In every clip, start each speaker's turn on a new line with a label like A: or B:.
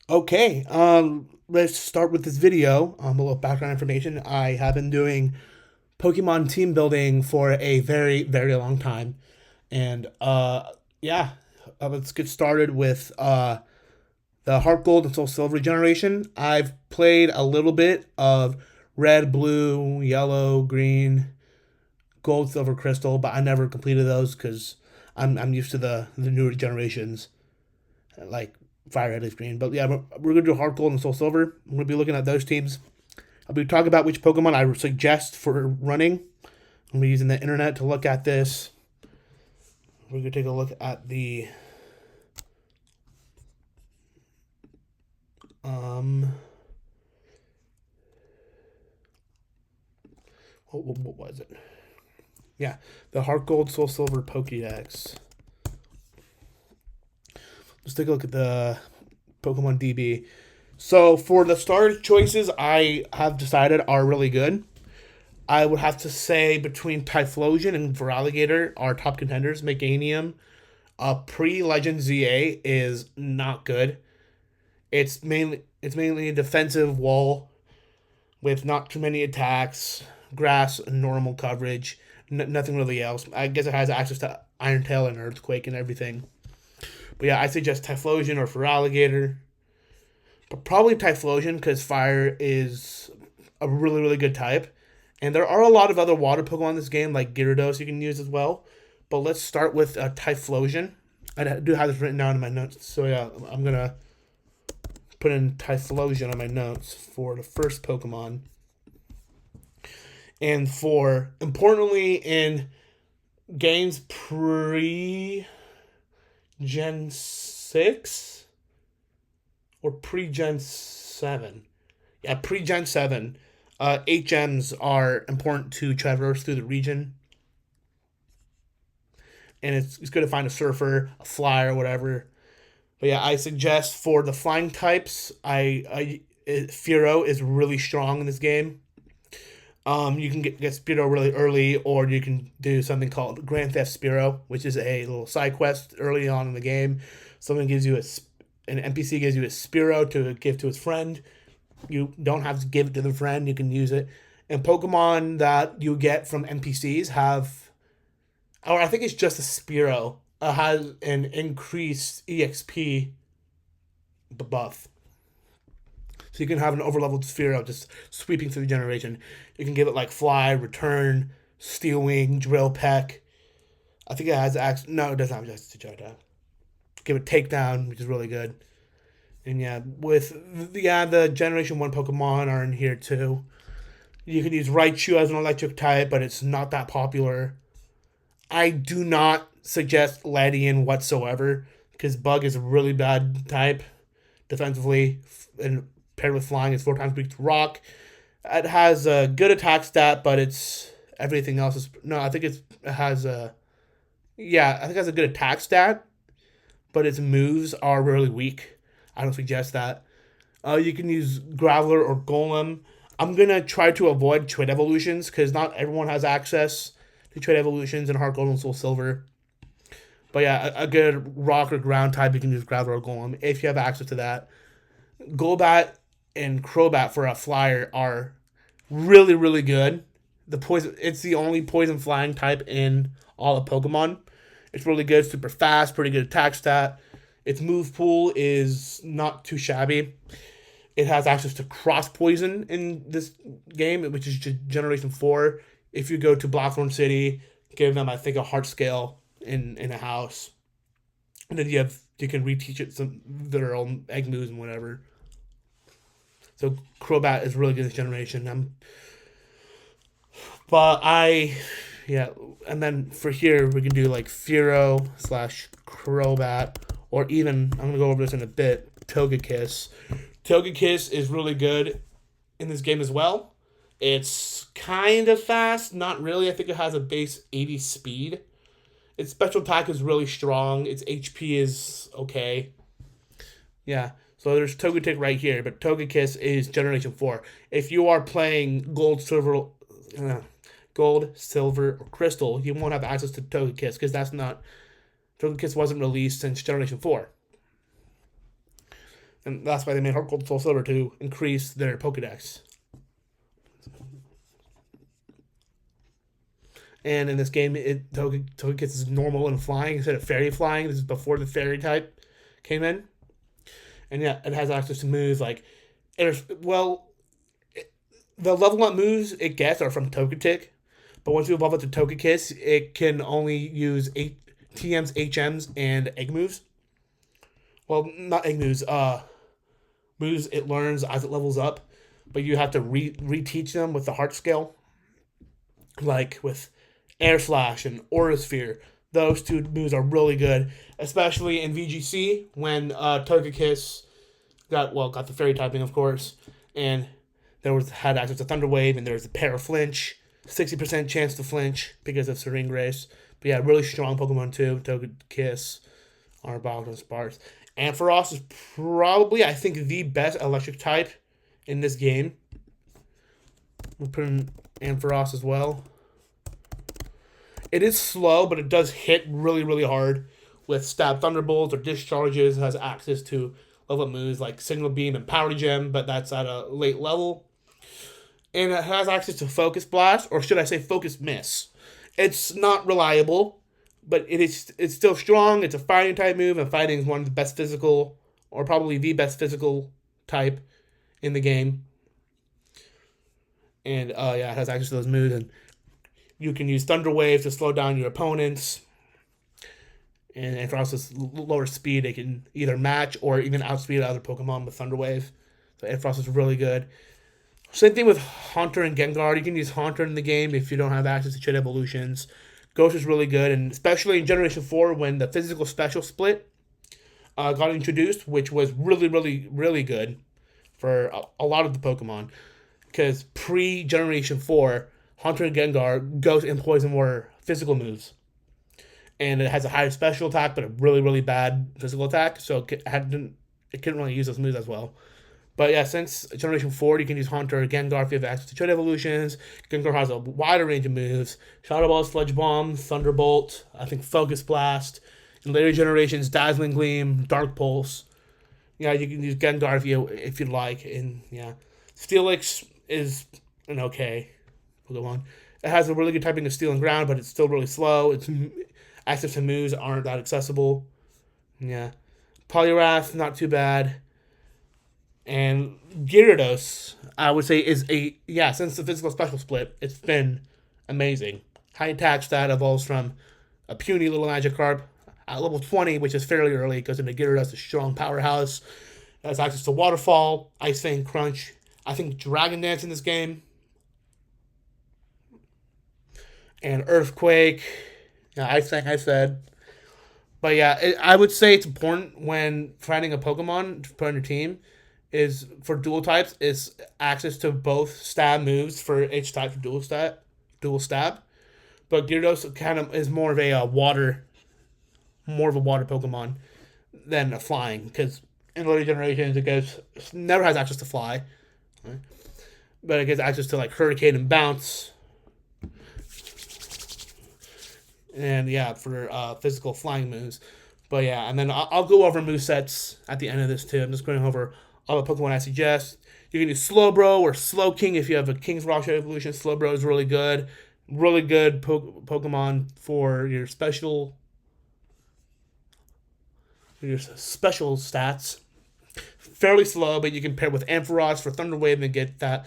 A: Okay, let's start with this video. A little background information. I have been doing Pokemon team building for a very, very long time. And yeah, let's get started with the HeartGold and SoulSilver generation. I've played a little bit of red, blue, yellow, green, gold, silver, crystal, but I never completed those because I'm used to the newer generations, like fire, red, leaf, green. But yeah, we're gonna do Heart Gold and Soul Silver. I'm gonna be looking at those teams. I'll be talking about which Pokemon I suggest for running. I'm be using the internet to look at this. We're gonna take a look at the um. What was it? Yeah, the Heart Gold Soul Silver Pokédex. Let's take a look at the Pokemon DB. So for the starter choices, I have decided are really good. I would have to say between Typhlosion and Feraligatr are top contenders. Meganium, pre-Legend ZA is not good. It's mainly a defensive wall with not too many attacks, grass, normal coverage, nothing really else. I guess it has access to Iron Tail and Earthquake and everything. But yeah, I suggest Typhlosion or Feraligatr. But probably Typhlosion because fire is a really, really good type. And there are a lot of other water Pokemon in this game, like Gyarados you can use as well. But let's start with Typhlosion. I do have this written down in my notes. So yeah, I'm going to put in Typhlosion on my notes for the first Pokemon. And for, importantly, in games pre Gen 6 or pre Gen 7. Yeah, pre Gen 7. HMs are important to traverse through the region. And it's good to find a surfer, a flyer, whatever. But yeah, I suggest for the flying types, Fearow is really strong in this game. You can get Spearow really early, or you can do something called Grand Theft Spearow, which is a little side quest early on in the game. Someone gives you an NPC gives you a Spearow to give to his friend. You don't have to give it to the friend; you can use it. And Pokemon that you get from NPCs have, or I think it's just a Spearow, has an increased EXP buff. So you can have an overleveled Spearow just sweeping through the generation. You can give it like Fly, Return, Steel Wing, Drill Peck. I think it has access. No, it doesn't have access to Johto. Give it Takedown, which is really good. And yeah, the Generation 1 Pokemon are in here too. You can use Raichu as an electric type, but it's not that popular. I do not suggest Latian whatsoever because Bug is a really bad type defensively, and paired with flying, it's 4 times weak to rock. It has a good attack stat, but it's everything else is no. I think it has a yeah. I think it has a good attack stat, but its moves are really weak. I don't suggest that. You can use Graveler or Golem. I'm gonna try to avoid trade evolutions because not everyone has access to trade evolutions in Heart Gold and Soul Silver. But yeah, a good rock or ground type you can use Graveler or Golem if you have access to that. Golbat and Crobat for a flyer are really, really good. It's the only poison flying type in all of Pokemon. It's really good, super fast, pretty good attack stat. Its move pool is not too shabby. It has access to cross poison in this game, which is Generation 4. If you go to Blackthorn City, give them, I think, a heart scale in a house. And then you can reteach it some their own egg moves and whatever. So Crobat is really good this generation. But yeah, and then for here we can do like Fearow slash Crobat, or even I'm gonna go over this in a bit. Togekiss. Togekiss is really good in this game as well. It's kind of fast, not really. I think it has a base 80 speed. Its special attack is really strong. Its HP is okay. Yeah. So there's Togetic right here, but Togekiss is Generation 4. If you are playing uh, Gold, Silver, or Crystal, you won't have access to Togekiss because Togekiss wasn't released since Generation 4. And that's why they made HeartGold and SoulSilver to increase their Pokedex. And in this game, Togekiss is normal and flying instead of fairy flying. This is before the fairy type came in. And yeah, it has access to moves like, the level up moves it gets are from Togetic. But once you evolve it to Togekiss, it can only use TMs, HMs, and egg moves. Well, not egg moves, moves it learns as it levels up. But you have to reteach them with the heart scale. Like with Air Slash and Aura Sphere. Those two moves are really good, especially in VGC when Togekiss got the fairy typing, of course, and had access to Thunder Wave, and there was a Para Flinch, 60% chance to flinch because of Serene Grace. But yeah, really strong Pokemon too. Togekiss, Arbok, and Sparks. Ampharos is probably, I think, the best electric type in this game. We'll put in Ampharos as well. It is slow, but it does hit really, really hard with Stab Thunderbolts or Discharges. It has access to level up moves like Signal Beam and Power Gem, but that's at a late level. And it has access to Focus Blast, or should I say Focus Miss. It's not reliable, but it's still strong. It's a fighting type move, and fighting is one of the best physical, or probably the best physical type in the game. And it has access to those moves, and you can use Thunder Wave to slow down your opponents. And for also lower speed, they can either match or even outspeed other Pokemon with Thunder Wave. So Ampharos is really good. Same thing with Haunter and Gengar. You can use Haunter in the game if you don't have access to Chit Evolutions. Ghost is really good, and especially in Generation 4 when the physical special split got introduced, which was really, really, really good for a lot of the Pokemon. Because pre-Generation 4, Haunter and Gengar, Ghost and Poison were physical moves. And it has a higher special attack, but a really, really bad physical attack. So it couldn't really use those moves as well. But yeah, since Generation 4, you can use Haunter or Gengar if you have access to Chit Evolutions. Gengar has a wider range of moves. Shadow Ball, Sludge Bomb, Thunderbolt, I think Focus Blast. In later generations, Dazzling Gleam, Dark Pulse. Yeah, you can use Gengar if you'd like. And yeah, Steelix is an okay Pokemon. It has a really good typing of Steel and Ground, but it's still really slow. Its access to moves aren't that accessible. Yeah. Poliwrath, not too bad. And Gyarados, I would say, is since the physical special split, it's been amazing. High attach that evolves from a puny little Magikarp at level 20, which is fairly early, goes into Gyarados, a strong powerhouse. It has access to Waterfall, Ice Fang, Crunch. I think Dragon Dance in this game. And Earthquake. Yeah, Ice Fang, I said. But yeah, I would say it's important when finding a Pokemon to put on your team is for dual types is access to both stab moves for each type for dual stab. But Gyarados kind of is more of a water Pokemon than a flying, because in later generations it never has access to fly, right? But it gets access to like Hurricane and Bounce. And yeah, for physical flying moves. But yeah, and then I'll go over movesets at the end of this too. I'm just going over all the Pokemon I suggest. You can use Slowbro or Slowking if you have a King's Rock evolution. Slowbro is really good. Really good Pokemon for your special stats. Fairly slow, but you can pair with Ampharos for Thunder Wave and get that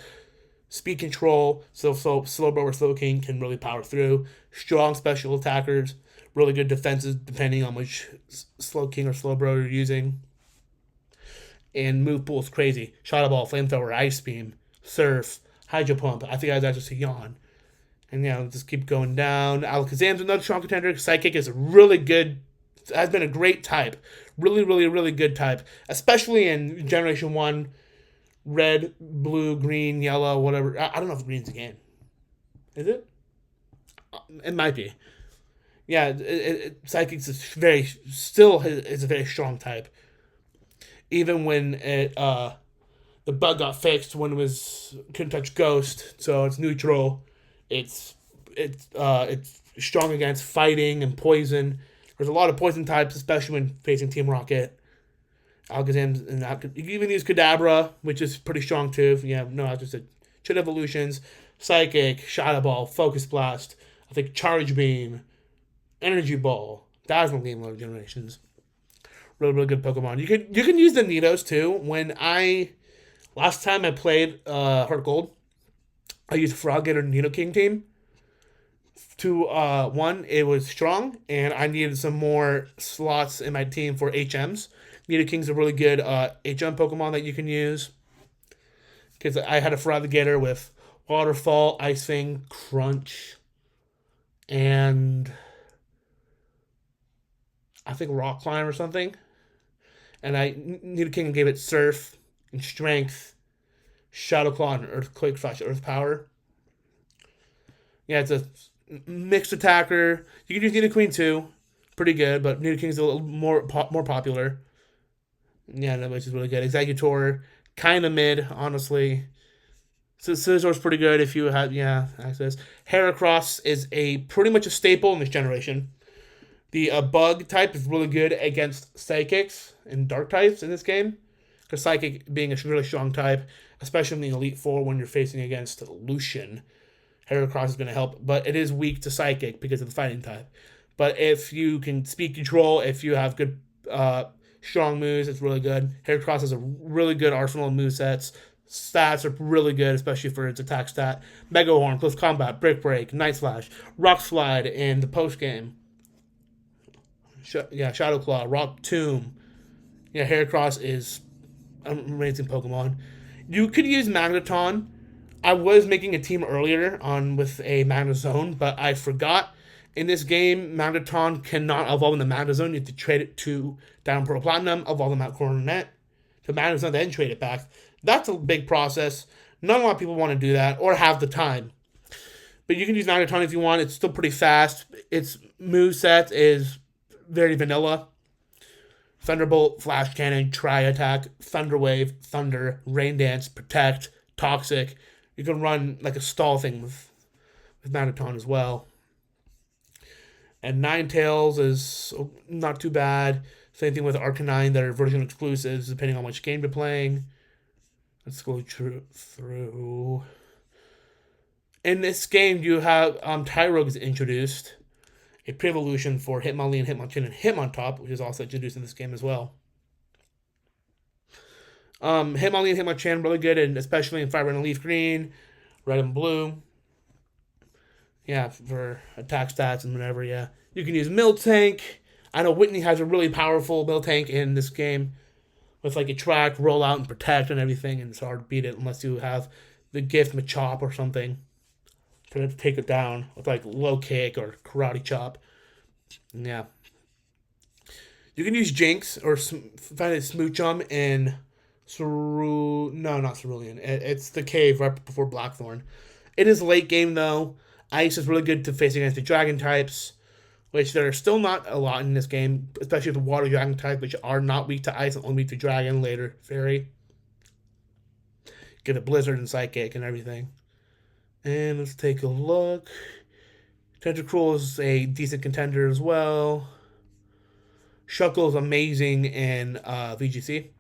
A: speed control. So Slowbro or Slowking can really power through. Strong special attackers. Really good defenses depending on which Slowking or Slowbro you're using. And move pool is crazy. Shadow Ball, Flamethrower, Ice Beam, Surf, Hydro Pump. I think I was actually Yawn. And yeah, just keep going down. Alakazam's another strong contender. Psychic is a really good, has been a great type. Really, really, really good type. Especially in Generation 1, red, blue, green, yellow, whatever. I don't know if green's a game. Is it? It might be. Yeah, Psychic is is a very strong type. Even when the bug got fixed when it couldn't touch Ghost, so it's neutral. It's strong against fighting and poison. There's a lot of poison types, especially when facing Team Rocket. Alakazam, and you can even use Kadabra, which is pretty strong too. Yeah, no, I just said Chit Evolutions, Psychic, Shadow Ball, Focus Blast, I think Charge Beam, Energy Ball, Dazzle Game Load Generations. Really, really good Pokemon. You can use the Nidos too. Last time I played Heart Gold, I used Froggator Nido King team. One, it was strong, and I needed some more slots in my team for HMs. Nido King's a really good HM Pokemon that you can use. Because I had a Froggator with Waterfall, Ice Fang, Crunch, and I think Rock Climb or something. And I Nido King gave it Surf and Strength, Shadow Claw, and Earthquake / Earth Power. Yeah, it's a mixed attacker. You can use Nido Queen too, pretty good, but Nido King's a little more popular. Yeah, that which is really good. Executor, kind of mid, honestly. So Scissor's pretty good if you have access. Heracross is pretty much a staple in this generation. The bug type is really good against psychics and dark types in this game. Because psychic being a really strong type, especially in the Elite Four when you're facing against Lucian. Heracross is going to help, but it is weak to psychic because of the fighting type. But if you can speed control, if you have good strong moves, it's really good. Heracross has a really good arsenal of movesets. Stats are really good, especially for its attack stat. Mega Horn, Close Combat, Brick Break, Night Slash, Rock Slide in the post game. Shadow Claw, Rock Tomb. Yeah, Heracross is an amazing Pokemon. You could use Magneton. I was making a team earlier with a Magnezone, but I forgot. In this game, Magneton cannot evolve in the Magnezone. You have to trade it to Diamond Pearl Platinum, evolve them out Coronet to Magnezone, then trade it back. That's a big process. Not a lot of people want to do that or have the time. But you can use Magneton if you want. It's still pretty fast. Its moveset is very vanilla. Thunderbolt, Flash Cannon, Tri-Attack, Thunder Wave, Thunder, Rain Dance, Protect, Toxic. You can run like a stall thing with Magneton as well. And Ninetales is not too bad. Same thing with Arcanine that are version exclusives depending on which game you're playing. Let's go through. In this game, you have Tyrogue is introduced. A pre-evolution for Hitmonlee and Hitmonchan and Hitmontop, which is also introduced in this game as well. Hitmonlee and Hitmonchan really good, and especially in Fire Red and Leaf Green, Red and Blue. Yeah, for attack stats and whatever, yeah. You can use Miltank. I know Whitney has a really powerful Miltank in this game with like a track, roll out, and protect and everything, and it's hard to beat it unless you have the gift Machop or something to take it down with like low kick or karate chop. Yeah. You can use Jinx or find a Smoochum in not Cerulean. It's the cave right before Blackthorn. It is late game though. Ice is really good to face against the dragon types, which there are still not a lot in this game, especially the water dragon type, which are not weak to ice and only weak to dragon later. Fairy. Get a blizzard and psychic and everything. And let's take a look. Tentacruel is a decent contender as well. Shuckle is amazing in VGC.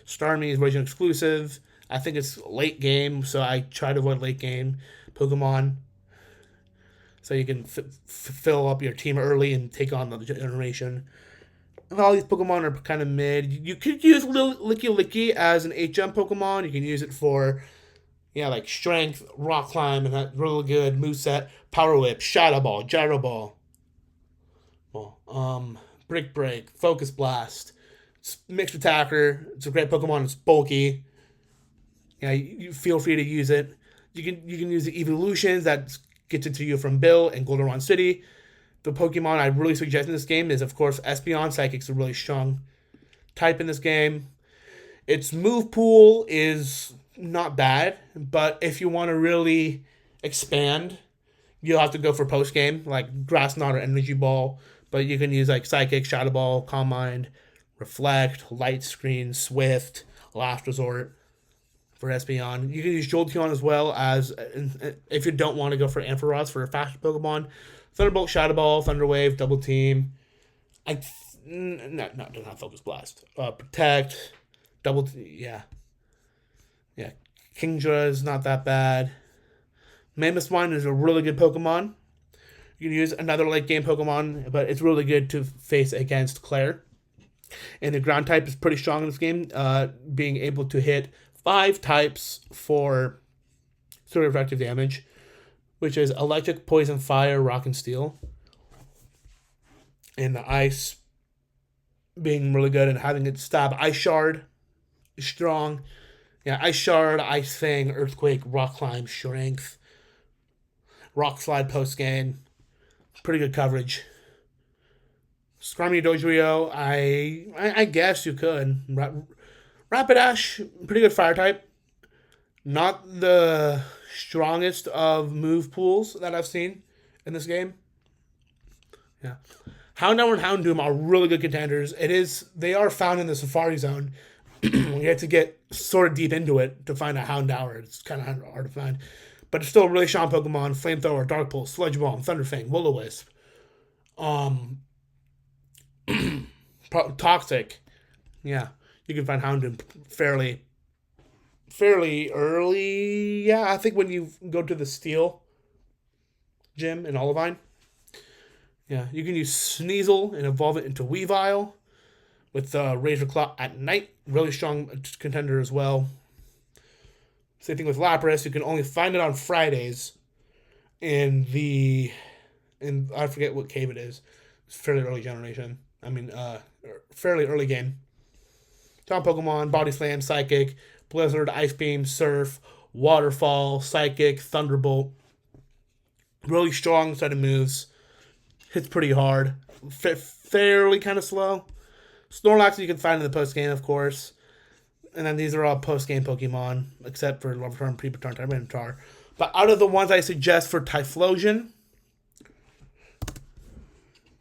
A: Starmie is version exclusive. I think it's late game, so I try to avoid late game Pokemon. So you can fill up your team early and take on the generation. And all these Pokemon are kind of mid. You could use Licky as an HM Pokemon. You can use it for like Strength, Rock Climb, and that really good moveset. Power Whip, Shadow Ball, Gyro Ball. Brick Break, Focus Blast. It's mixed attacker. It's a great Pokemon. It's bulky. Yeah, you feel free to use it. You can use the evolutions that gets it to you from Bill and Goldenrod City. The Pokemon I really suggest in this game is, of course, Espeon. Psychic's a really strong type in this game. Its move pool is not bad, but if you want to really expand, you'll have to go for post game like Grass Knot or Energy Ball. But you can use like Psychic, Shadow Ball, Calm Mind, Reflect, Light Screen, Swift, Last Resort for Espeon. You can use Jolteon as well as if you don't want to go for Ampharos for a faster Pokemon. Thunderbolt, Shadow Ball, Thunder Wave, Double Team. No, does not focus blast. Protect, double, yeah. Kingdra is not that bad. Mammoth Swine is a really good Pokemon. You can use another late game Pokemon, but it's really good to face against Claire. And the ground type is pretty strong in this game, being able to hit 5 types for sort of effective damage, which is electric, poison, fire, rock, and steel. And the ice being really good and having it stab. Ice Shard is strong. Yeah, Ice Shard, Ice Fang, Earthquake, Rock Climb, Strength, Rock Slide post game. Pretty good coverage. Scrummy Dodrio, I guess you could. Rapidash, pretty good fire type. Not the strongest of move pools that I've seen in this game. Yeah. Houndour and Houndoom are really good contenders. They are found in the Safari Zone. You have to get sort of deep into it to find a Houndour. It's kind of hard to find. But it's still a really strong Pokemon. Flamethrower, Dark Pulse, Sludge Bomb, Thunderfang, Will-O-Wisp. Toxic. Yeah. You can find Houndoom fairly early. Yeah, I think when you go to the Steel Gym in Olivine. Yeah, you can use Sneasel and evolve it into Weavile with Razor Claw at night. Really strong contender as well. Same thing with Lapras. You can only find it on Fridays in I forget what cave it is. It's fairly early generation. Fairly early game. Top Pokemon, Body Slam, Psychic, Blizzard, Ice Beam, Surf, Waterfall, Psychic, Thunderbolt. Really strong set of moves. Hits pretty hard. Fairly kind of slow. Snorlax you can find in the post game, of course. And then these are all post game Pokemon, except for Larvitar, Prepatar, Tyranitar. But out of the ones I suggest for Typhlosion,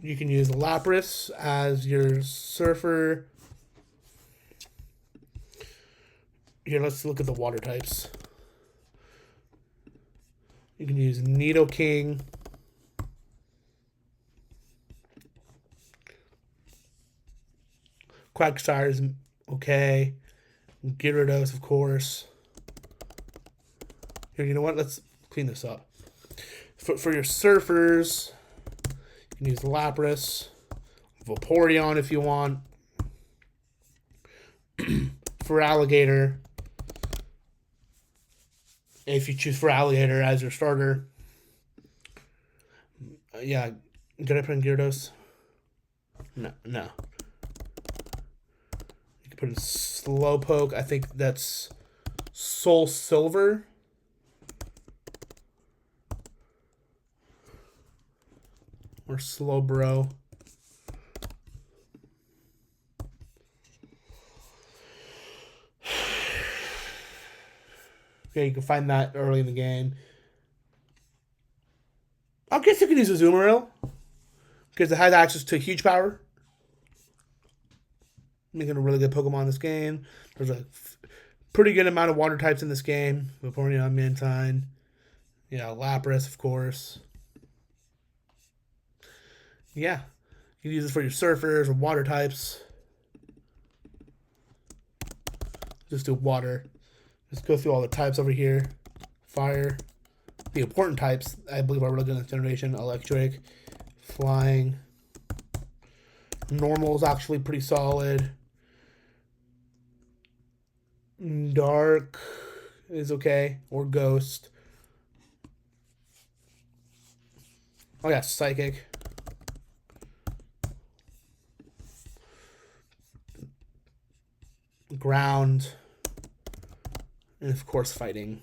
A: you can use Lapras as your Surfer. Here, let's look at the water types. You can use Nidoking. Quagsire is okay. Gyarados, of course. Here, you know what? Let's clean this up. For your Surfers, you can use Lapras. Vaporeon if you want. For Alligator, if you choose for Alligator as your starter. Yeah, did I put in Gyarados? No. You can put in Slowpoke. I think that's SoulSilver. Or Slowbro. Okay, you can find that early in the game. I guess you can use a Azumarill because it has access to huge power. Making a really good Pokemon in this game. There's a pretty good amount of water types in this game. Vaporeon, Mantine. Lapras, of course. Yeah. You can use it for your Surfers or water types. Just do water. Let's go through all the types over here. Fire. The important types, I believe, are really good in this generation. Electric. Flying. Normal is actually pretty solid. Dark is okay. Or Ghost. Oh yeah, Psychic. Ground. And of course, Fighting.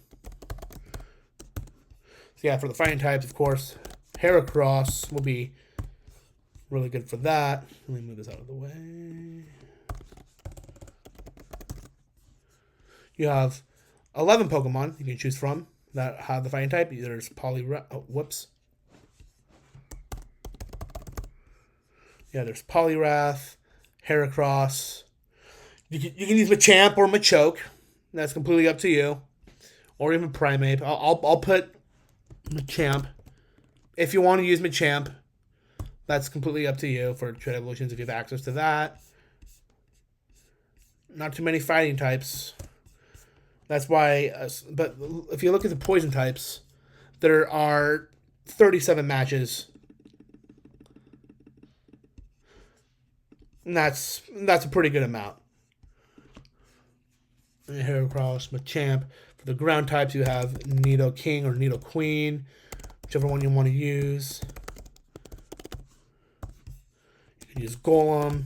A: So yeah, for the fighting types, of course, Heracross will be really good for that. Let me move this out of the way. You have 11 Pokemon you can choose from that have the fighting type. There's there's Poliwrath, Heracross. You can use Machamp or Machoke. That's completely up to you. Or even Primeape. I'll put Machamp. If you want to use Machamp. That's completely up to you for trade evolutions if you have access to that. Not too many fighting types. That's why, but if you look at the poison types, there are 37 matches. And that's a pretty good amount. Here across Machamp. For the ground types, you have Nido King or Nido Queen, whichever one you want to use. You can use Golem.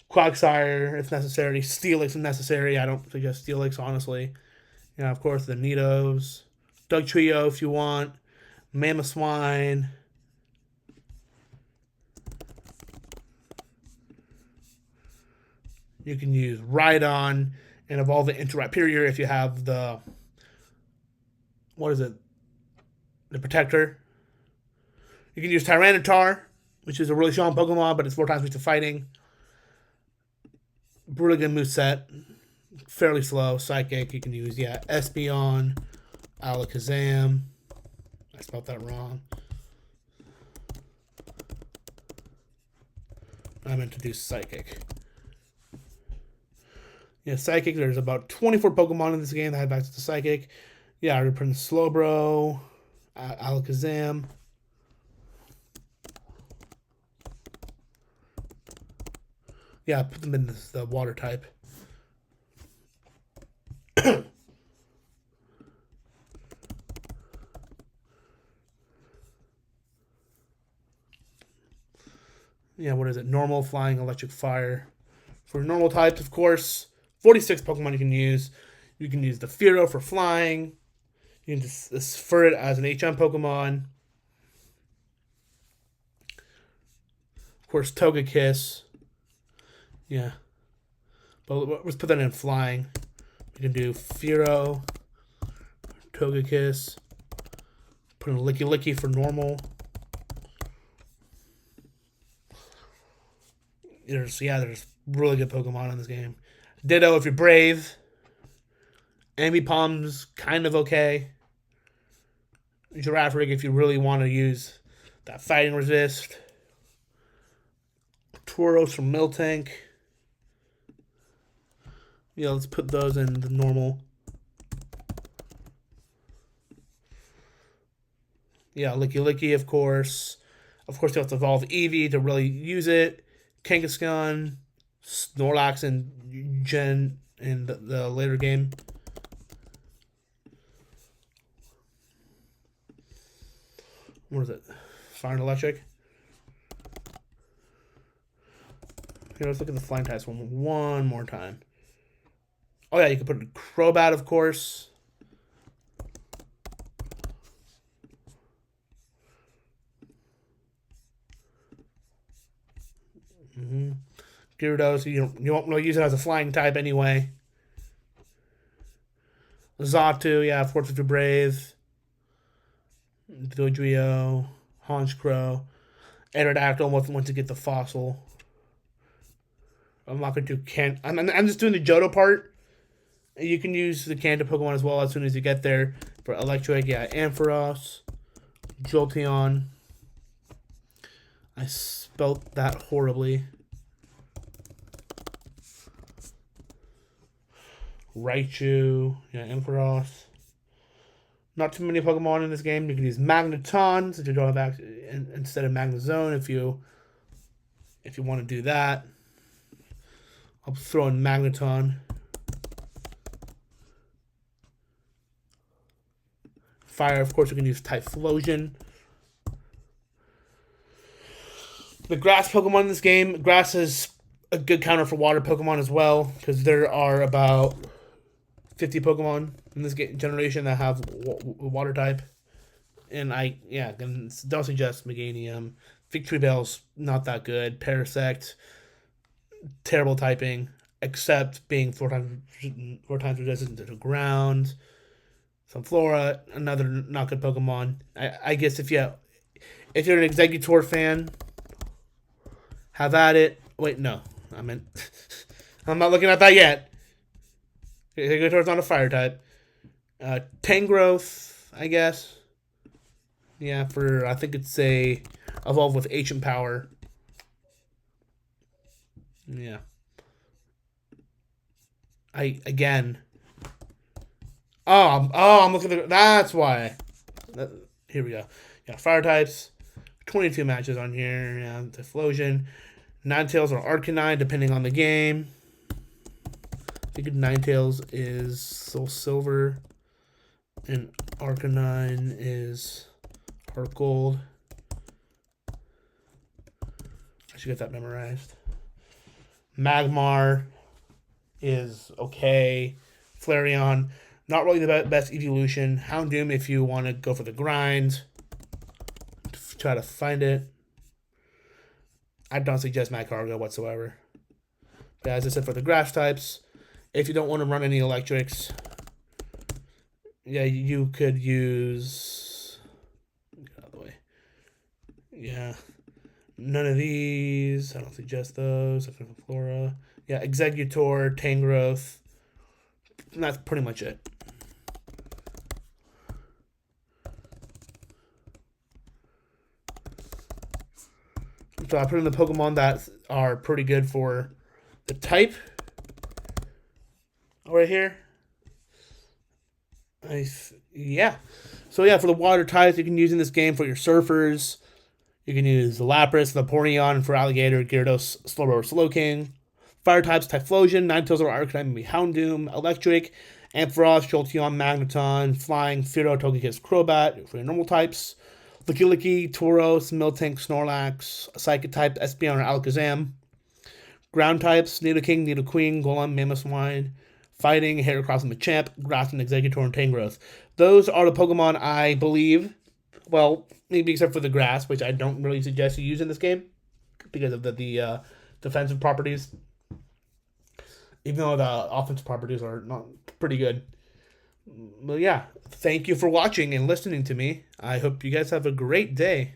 A: Quagsire if necessary. Steelix if necessary. I don't suggest Steelix, honestly. Yeah, of course, the Nidos. Doug Trio if you want. Mamoswine. You can use Rhydon and evolve it into Rhyperior if you have the... What is it? The Protector. You can use Tyranitar, which is a really strong Pokemon, but it's 4 times weak to fighting. Really good moveset. Fairly slow. Psychic. You can use, Espeon, Alakazam. I spelled that wrong. I meant to do Psychic. Yeah, Psychic. There's about 24 Pokemon in this game that have access to Psychic. Yeah, I would put in Slowbro, Alakazam. Yeah, put them in the water type. Yeah, what is it? Normal, Flying, Electric, Fire. For normal types, of course, 46 Pokemon you can use. You can use the Fearow for flying. You can just defer it as an HM Pokemon. Of course, Togekiss. Yeah. But let's put that in flying. We can do Fearow, Togekiss. Put in Licky Licky for normal. There's really good Pokemon in this game. Ditto if you're brave. Ambipom's kind of okay. Girafarig if you really want to use that fighting resist. Tauros from Miltank. Yeah, let's put those in the normal. Yeah, Licky Licky, of course. Of course, you have to evolve Eevee to really use it. Kangaskhan, Snorlax, and Gen in the later game. What is it? Fire and Electric. Here, let's look at the flying types one more time. Oh yeah, you can put in Crobat, of course. Gyarados, you won't really use it as a flying type anyway. Xatu, yeah, of course if you're brave. Dodrio, Honchkrow, Aerodactyl once you get the fossil. I'm not going to do I'm just doing the Johto part. You can use the Kanto Pokemon as well as soon as you get there. For Electric, yeah, Ampharos, Jolteon. I spelt that horribly. Raichu, yeah, Ampharos. Not too many Pokemon in this game. You can use Magneton since you don't have access instead of Magnezone if you want to do that. I'll throw in Magneton. Fire, of course, you can use Typhlosion. The grass Pokemon in this game, grass is a good counter for water Pokemon as well, because there are about 50 Pokemon in this generation that have water type. And don't suggest Meganium. Victreebel's not that good. Parasect, terrible typing, except being 4 times resistant to the ground. Some Flora, another not good Pokemon. I guess if you're an Executor fan, have at it. Wait, no. I'm not looking at that yet. Exeggutor's not a fire type. Tangrowth, I guess. Yeah, I think it's a evolve with ancient power. Yeah. Again. I'm looking at that's why. Here we go. Yeah, fire types. 22 matches on here. Yeah, Typhlosion. Ninetales or Arcanine, depending on the game. I think Ninetales is SoulSilver. And Arcanine is HeartGold. I should get that memorized. Magmar is okay. Flareon, not really the best evolution. Houndoom, if you want to go for the grind, try to find it. I don't suggest Magcargo whatsoever. But as I said, for the grass types, if you don't want to run any electrics, yeah, you could use. Get out of the way. Yeah. None of these. I don't suggest those. Flora. Yeah, Exeggutor, Tangrowth. And that's pretty much it. So I put in the Pokemon that are pretty good for the type. Right here. Yeah. So yeah, for the water types, you can use in this game for your surfers. You can use the Lapras, the Vaporeon for Alligator, Gyarados, Slowbro, Slowking. Fire types, Typhlosion, Ninetales or Arcanine, maybe Houndoom, Electric, Ampharos, Jolteon, Magneton, Flying, Fearow, Togekiss, Crobat for your normal types. Lickilicky, Tauros, Miltank, Snorlax, Psychic type, Espeon or Alakazam. Ground types, Nidoking, Nidoqueen, Golem, Mamoswine. Fighting, Heracross and Machamp, Grass and Exeggutor, and Tangrowth. Those are the Pokemon I believe, well, maybe except for the Grass, which I don't really suggest you use in this game because of the defensive properties. Even though the offensive properties are not pretty good. But yeah, thank you for watching and listening to me. I hope you guys have a great day.